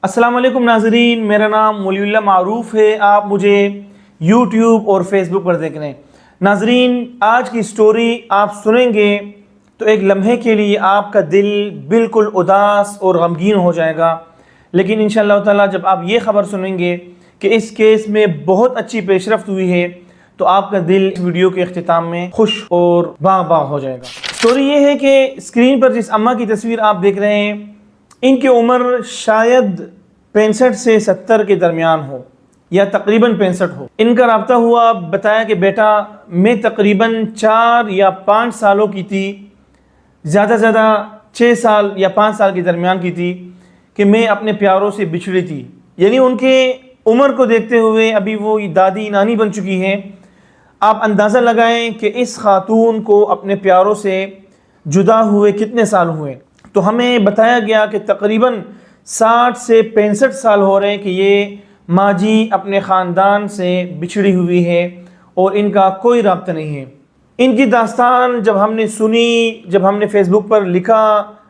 अस्सलाम वालेकुम नाज़रीन, मेरा नाम मोलिउल्लाह मारूफ है। आप मुझे यूट्यूब और फेसबुक पर देख रहे हैं। नाज़रीन, आज की स्टोरी आप सुनेंगे तो एक लम्हे के लिए आपका दिल बिल्कुल उदास और गमगीन हो जाएगा, लेकिन इंशाअल्लाह ताला जब आप ये ख़बर सुनेंगे कि इस केस में बहुत अच्छी पेशरफ्त हुई है तो आपका दिल वीडियो के अख्तिताम में खुश और बाग बाग हो जाएगा। स्टोरी ये है कि स्क्रीन पर जिस अम्मा की तस्वीर आप देख रहे हैं, इनकी उम्र शायद 65 से 70 के दरमियान हो या तकरीबन 65 हो। इनका रब्ता हुआ, बताया कि बेटा मैं तकरीबन 4 या 5 सालों की थी, ज़्यादा से ज़्यादा 6 साल या 5 साल के दरमियान की थी कि मैं अपने प्यारों से बिछड़ी थी। यानी उनके उम्र को देखते हुए अभी वो दादी नानी बन चुकी हैं। आप अंदाज़ा लगाएं कि इस खातून को अपने प्यारों से जुदा हुए कितने साल हुए। तो हमें बताया गया कि तकरीबन 60 से 65 साल हो रहे हैं कि ये माँ जी अपने ख़ानदान से बिछड़ी हुई है और इनका कोई राब्ता नहीं है। इनकी दास्तान जब हमने सुनी, जब हमने फेसबुक पर लिखा,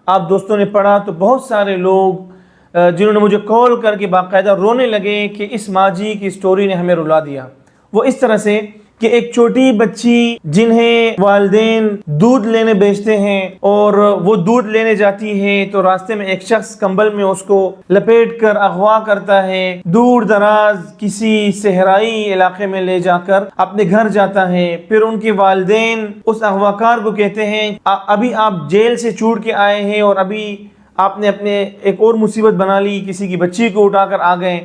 आप दोस्तों ने पढ़ा, तो बहुत सारे लोग जिन्होंने मुझे कॉल करके बाकायदा रोने लगे कि इस माँ जी की स्टोरी ने हमें रुला दिया। वो इस तरह से कि एक छोटी बच्ची जिन्हें वालिदैन दूध लेने भेजते हैं और वो दूध लेने जाती है तो रास्ते में एक शख्स कंबल में उसको लपेट कर अगवा करता है, दूर दराज किसी सहराई इलाके में ले जाकर अपने घर जाता है। फिर उनके वालिदैन उस अगवाकार को कहते हैं अभी आप जेल से छूट के आए हैं और अभी आपने अपने एक और मुसीबत बना ली, किसी की बच्ची को उठाकर आ गए,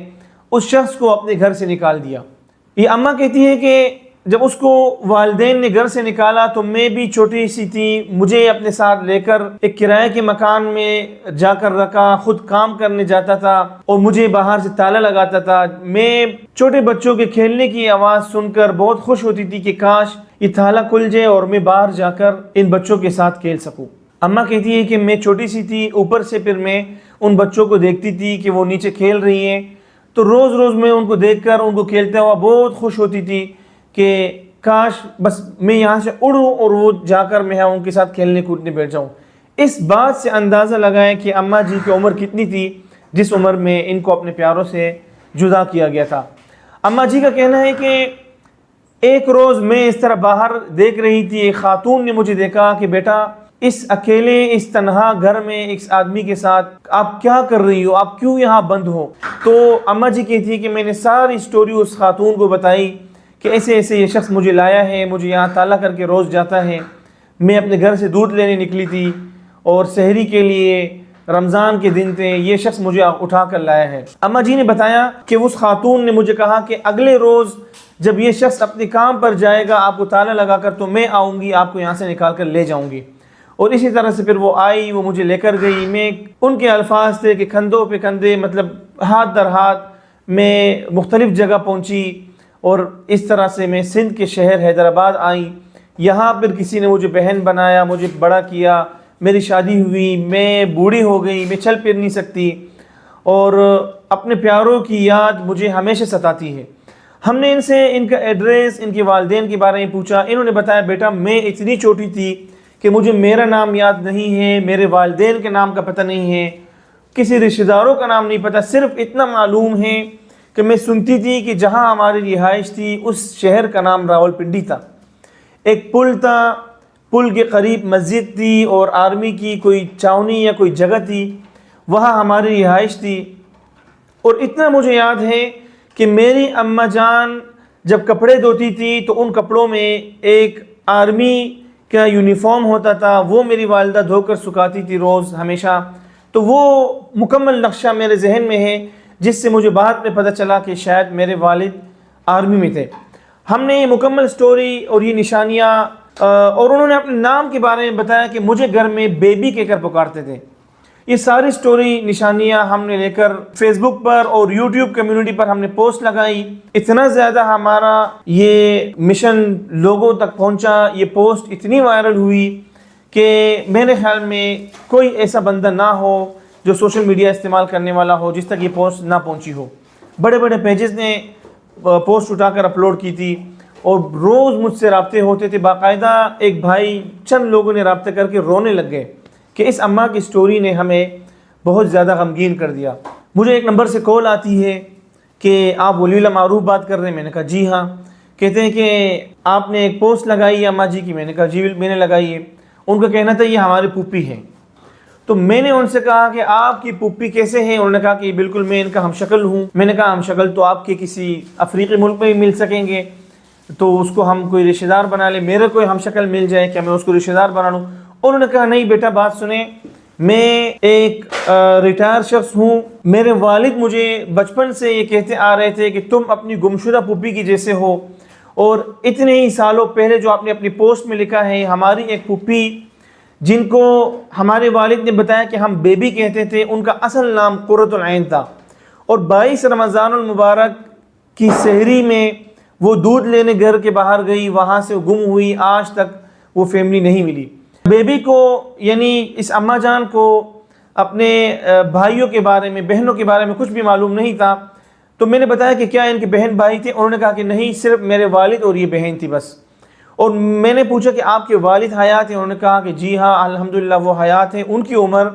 उस शख्स को अपने घर से निकाल दिया। ये अम्मा कहती है कि जब उसको वालिदैन ने घर से निकाला तो मैं भी छोटी सी थी, मुझे अपने साथ लेकर एक किराए के मकान में जाकर रखा, खुद काम करने जाता था और मुझे बाहर से ताला लगाता था। मैं छोटे बच्चों के खेलने की आवाज़ सुनकर बहुत खुश होती थी कि काश ये ताला खुल जाए और मैं बाहर जाकर इन बच्चों के साथ खेल सकूं। अम्मा कहती है कि मैं छोटी सी थी, ऊपर से फिर मैं उन बच्चों को देखती थी कि वो नीचे खेल रही हैं, तो रोज़ रोज़ मैं उनको देखकर उनको खेलते हुआ बहुत खुश होती थी कि काश बस मैं यहाँ से उड़ूँ और वो जाकर मैं उनके साथ खेलने कूदने बैठ जाऊँ। इस बात से अंदाज़ा लगाएं कि अम्मा जी की उम्र कितनी थी जिस उम्र में इनको अपने प्यारों से जुदा किया गया था। अम्मा जी का कहना है कि एक रोज़ मैं इस तरह बाहर देख रही थी, एक खातून ने मुझे देखा कि बेटा इस अकेले इस तन्हा घर में इस आदमी के साथ आप क्या कर रही हो, आप क्यों यहाँ बंद हो। तो अम्मा जी कहती है कि मैंने सारी स्टोरी उस खातून को बताई कि ऐसे ऐसे ये शख्स मुझे लाया है, मुझे यहाँ ताला करके रोज़ जाता है, मैं अपने घर से दूध लेने निकली थी और सहरी के लिए रमज़ान के दिन थे, ये शख्स मुझे उठा कर लाया है। अम्मा जी ने बताया कि उस खातून ने मुझे कहा कि अगले रोज़ जब ये शख्स अपने काम पर जाएगा आपको ताला लगा कर, तो मैं आऊँगी, आपको यहाँ से निकाल कर ले जाऊँगी। और इसी तरह से फिर वो आई, वो मुझे लेकर गई। मैं उनके अल्फाज थे कि कंधों पे कंधे, मतलब हाथ दर हाथ मैं मुख्तलिफ़ जगह पहुँची और इस तरह से मैं सिंध के शहर हैदराबाद आई। यहाँ पर किसी ने मुझे बहन बनाया, मुझे बड़ा किया, मेरी शादी हुई, मैं बूढ़ी हो गई, मैं चल फिर नहीं सकती और अपने प्यारों की याद मुझे हमेशा सताती है। हमने इनसे इनका एड्रेस, इनके वालिदैन के बारे में पूछा। इन्होंने बताया बेटा मैं इतनी छोटी थी कि मुझे मेरा नाम याद नहीं है, मेरे वालिदैन के नाम का पता नहीं है, किसी रिश्तेदारों का नाम नहीं पता, सिर्फ इतना मालूम है कि मैं सुनती थी कि जहाँ हमारी रिहाइश थी उस शहर का नाम रावलपिंडी था। एक पुल था, पुल के करीब मस्जिद थी और आर्मी की कोई छावनी या कोई जगह थी, वहाँ हमारी रिहाइश थी। और इतना मुझे याद है कि मेरी अम्मा जान जब कपड़े धोती थी तो उन कपड़ों में एक आर्मी का यूनिफॉर्म होता था, वो मेरी वालिदा धोकर सुखाती थी रोज़ हमेशा। तो वो मुकम्मल नक्शा मेरे जहन में है जिससे मुझे बाद में पता चला कि शायद मेरे वालिद आर्मी में थे। हमने ये मुकम्मल स्टोरी और ये निशानियाँ और उन्होंने अपने नाम के बारे में बताया कि मुझे घर में बेबी कहकर पुकारते थे। ये सारी स्टोरी निशानियाँ हमने लेकर फेसबुक पर और यूट्यूब कम्युनिटी पर हमने पोस्ट लगाई। इतना ज़्यादा हमारा ये मिशन लोगों तक पहुँचा, ये पोस्ट इतनी वायरल हुई कि मेरे ख्याल में कोई ऐसा बंदा ना हो जो सोशल मीडिया इस्तेमाल करने वाला हो जिस तक ये पोस्ट ना पहुंची हो। बड़े बड़े पेजेस ने पोस्ट उठाकर अपलोड की थी और रोज़ मुझसे राब्ते होते थे। बाकायदा एक भाई, चंद लोगों ने राब्ते करके रोने लग गए कि इस अम्मा की स्टोरी ने हमें बहुत ज़्यादा गमगीन कर दिया। مجھے ایک نمبر سے کال آتی ہے کہ آپ ولی اللہ معروف بات کر رہے ہیں؟ میں نے کہا جی ہاں۔ کہتے ہیں کہ آپ نے ایک پوسٹ لگائی ہے اماں جی کی؟ میں نے کہا جی میں نے لگائی ہے۔ ان کا کہنا تھا یہ ہماری پھوپھی ہے۔ تو میں نے ان سے کہا کہ آپ کی پھوپھی کیسے ہیں؟ انہوں نے کہا کہ بالکل میں ان کا ہم شکل ہوں۔ میں نے کہا ہم شکل تو آپ کے کسی افریقی ملک میں بھی مل سکیں گے، تو اس کو ہم کوئی رشتہ دار بنا لیں، میرے کوئی ہم شکل مل جائے، کیا میں اس کو رشتہ دار بنا لوں؟ انہوں نے کہا نہیں بیٹا بات سنیں، میں ایک ریٹائر شخص ہوں، میرے والد مجھے بچپن سے یہ کہتے آ رہے تھے کہ تم اپنی گمشدہ پھوپھی کی جیسے ہو، اور اتنے ہی سالوں پہلے جو آپ نے اپنی پوسٹ میں لکھا ہے ہماری ایک پھوپھی جن کو ہمارے والد نے بتایا کہ ہم بیبی کہتے تھے، ان کا اصل نام قرۃ العین تھا، اور 22 رمضان المبارک کی سحری میں وہ دودھ لینے گھر کے باہر گئی، وہاں سے گم ہوئی، آج تک وہ فیملی نہیں ملی۔ بیبی کو یعنی اس اماں جان کو اپنے بھائیوں کے بارے میں، بہنوں کے بارے میں کچھ بھی معلوم نہیں تھا۔ تو میں نے بتایا کہ کیا ان کے بہن بھائی تھے؟ انہوں نے کہا کہ نہیں، صرف میرے والد اور یہ بہن تھی بس۔ اور میں نے پوچھا کہ آپ کے والد حیات ہیں؟ انہوں نے کہا کہ جی ہاں الحمدللہ وہ حیات ہیں، ان کی عمر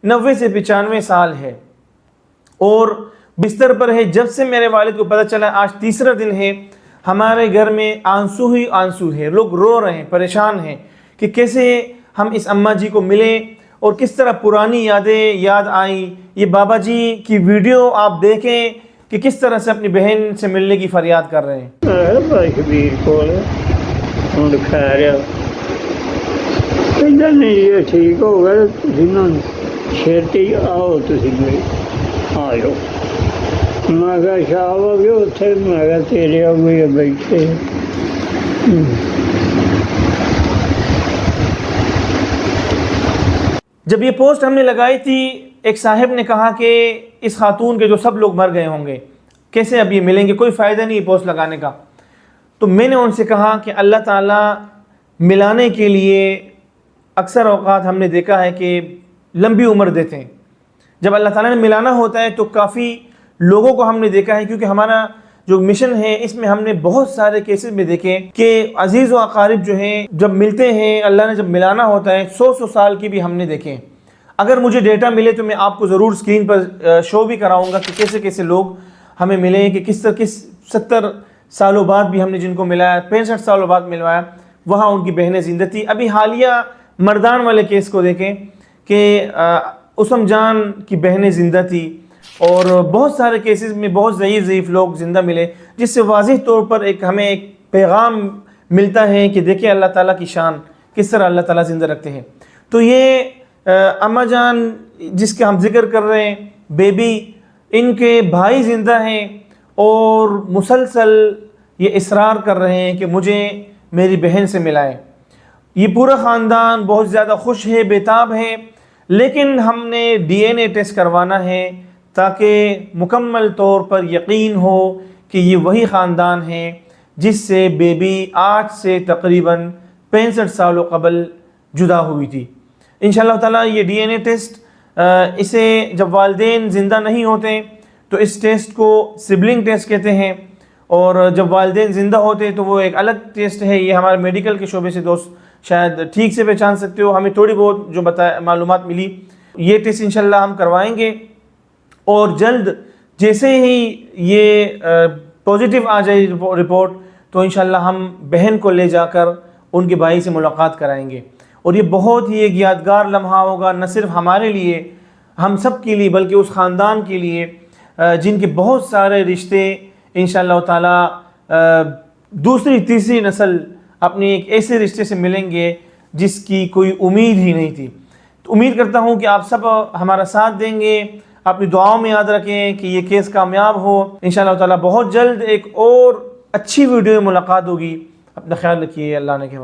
90 سے 95 سال ہے اور بستر پر ہے۔ جب سے میرے والد کو پتہ چلا، آج تیسرا دن ہے، ہمارے گھر میں آنسو ہی آنسو ہے، لوگ رو رہے ہیں، پریشان ہیں کہ کیسے ہم اس اماں جی کو ملیں اور کس طرح پرانی یادیں یاد آئیں۔ یہ بابا جی کی ویڈیو آپ دیکھیں کہ کس طرح سے اپنی بہن سے ملنے کی فریاد کر رہے ہیں۔ شبیر کو خیر نہیں یہ ٹھیک ہو گئے، چھیتی آؤ تھی آ جاؤ۔ میں کہا شاہ ہو گئے اتنے، میں کہا تیرے ہوئے بیٹھے۔ جب یہ پوسٹ ہم نے لگائی تھی، ایک صاحب نے کہا کہ اس خاتون کے جو سب لوگ مر گئے ہوں گے، کیسے اب یہ ملیں گے؟ کوئی فائدہ نہیں پوسٹ لگانے کا۔ تو میں نے ان سے کہا کہ اللہ تعالیٰ ملانے کے لیے اکثر اوقات ہم نے دیکھا ہے کہ لمبی عمر دیتے ہیں۔ جب اللہ تعالیٰ نے ملانا ہوتا ہے تو کافی لوگوں کو ہم نے دیکھا ہے، کیونکہ ہمارا جو مشن ہے اس میں ہم نے بہت سارے کیسز میں دیکھے کہ عزیز و اقارب جو ہیں جب ملتے ہیں، اللہ نے جب ملانا ہوتا ہے 100 سال کی بھی ہم نے دیکھے۔ اگر مجھے ڈیٹا ملے تو میں آپ کو ضرور سکرین پر شو بھی کراؤں گا کہ کیسے کیسے لوگ ہمیں ملے، کہ کس 70 سالوں بعد بھی ہم نے جن کو ملایا، 65 سالوں بعد ملوایا، وہاں ان کی بہنیں زندہ تھی۔ ابھی حالیہ مردان والے کیس کو دیکھیں کہ اسم جان کی بہنیں زندہ تھی، اور بہت سارے کیسز میں بہت ضعیف لوگ زندہ ملے، جس سے واضح طور پر ہمیں ایک پیغام ملتا ہے کہ دیکھیں اللہ تعالیٰ کی شان کس طرح اللہ تعالیٰ زندہ رکھتے ہیں۔ تو یہ اماں جان جس کا ہم ذکر کر رہے ہیں، بیبی، ان کے بھائی زندہ ہیں اور مسلسل یہ اصرار کر رہے ہیں کہ مجھے میری بہن سے ملائیں۔ یہ پورا خاندان بہت زیادہ خوش ہے، بیتاب ہے، لیکن ہم نے DNA ٹیسٹ کروانا ہے تاکہ مکمل طور پر یقین ہو کہ یہ وہی خاندان ہے جس سے بیبی آج سے تقریباً 65 سالوں قبل جدا ہوئی تھی۔ انشاءاللہ تعالیٰ یہ DNA ٹیسٹ اسے جب والدین زندہ نہیں ہوتے تو اس ٹیسٹ کو سبلنگ ٹیسٹ کہتے ہیں، اور جب والدین زندہ ہوتے ہیں تو وہ ایک الگ ٹیسٹ ہے۔ یہ ہمارے میڈیکل کے شعبے سے دوست شاید ٹھیک سے پہچان سکتے ہو، ہمیں تھوڑی بہت جو معلومات ملی، یہ ٹیسٹ انشاءاللہ ہم کروائیں گے، اور جلد جیسے ہی یہ پازیٹیو آ جائے رپورٹ تو انشاءاللہ ہم بہن کو لے جا کر ان کے بھائی سے ملاقات کرائیں گے، اور یہ بہت ہی ایک یادگار لمحہ ہوگا، نہ صرف ہمارے لیے، ہم سب کے لیے، بلکہ اس خاندان کے لیے جن کے بہت سارے رشتے انشاءاللہ تعالیٰ دوسری تیسری نسل اپنے ایک ایسے رشتے سے ملیں گے جس کی کوئی امید ہی نہیں تھی۔ تو امید کرتا ہوں کہ آپ سب ہمارا ساتھ دیں گے، اپنی دعاؤں میں یاد رکھیں کہ یہ کیس کامیاب ہو انشاءاللہ تعالیٰ۔ بہت جلد ایک اور اچھی ویڈیو میں ملاقات ہوگی، اپنا خیال رکھیے، اللہ نے کے